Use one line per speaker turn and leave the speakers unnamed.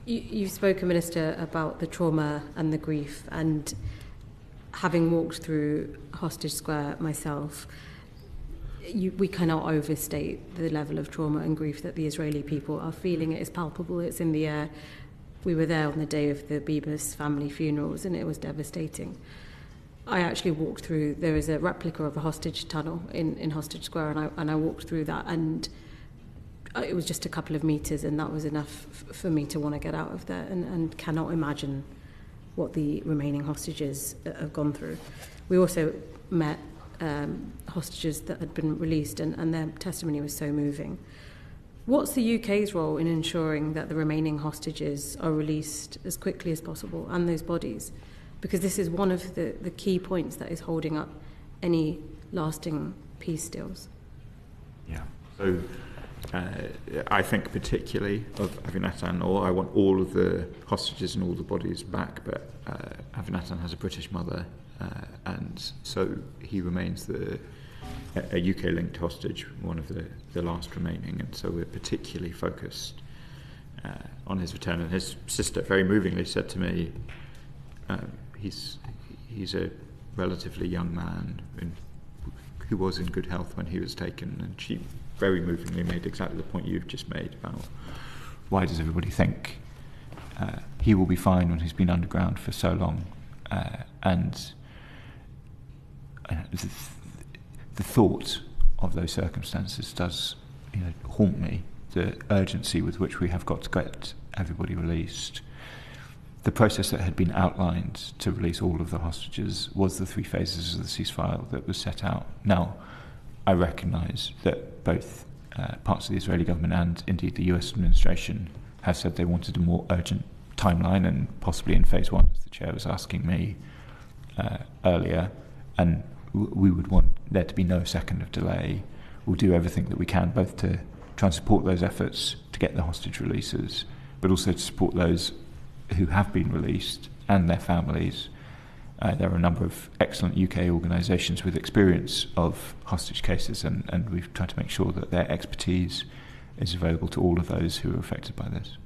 You've spoken, Minister, about the trauma and the grief, and having walked through Hostage Square myself, we cannot overstate the level of trauma and grief that the Israeli people are feeling. It is palpable, it's in the air. We were there on the day of the Bibas family funerals, and it was devastating. I actually walked through, there is a replica of a hostage tunnel in Hostage Square, and I walked through that, and it was just a couple of metres, and that was enough for me to want to get out of there, and cannot imagine what the remaining hostages have gone through. We also met hostages that had been released, and their testimony was so moving. What's the UK's role in ensuring that the remaining hostages are released as quickly as possible, and those bodies? Because this is one of the key points that is holding up any lasting peace deals.
Yeah. So I think particularly of Avinatan, or I want all of the hostages and all the bodies back, but Avinatan has a British mother, and so he remains a UK-linked hostage, one of the last remaining, and so we're particularly focused on his return. And his sister very movingly said to me, he's a relatively young man who was in good health when he was taken, and she very movingly made exactly the point you've just made about why does everybody think he will be fine when he's been underground for so long, and the thought of those circumstances does haunt me, the urgency with which we have got to get everybody released. The process that had been outlined to release all of the hostages was the 3 phases of the ceasefire that was set out. Now, I recognise that both parts of the Israeli government and indeed the US administration have said they wanted a more urgent timeline, and possibly in phase 1, as the chair was asking me earlier, and we would want there to be no second of delay. We'll do everything that we can, both to try and support those efforts to get the hostage releases, but also to support those who have been released and their families. There are a number of excellent UK organisations with experience of hostage cases, and we've tried to make sure that their expertise is available to all of those who are affected by this.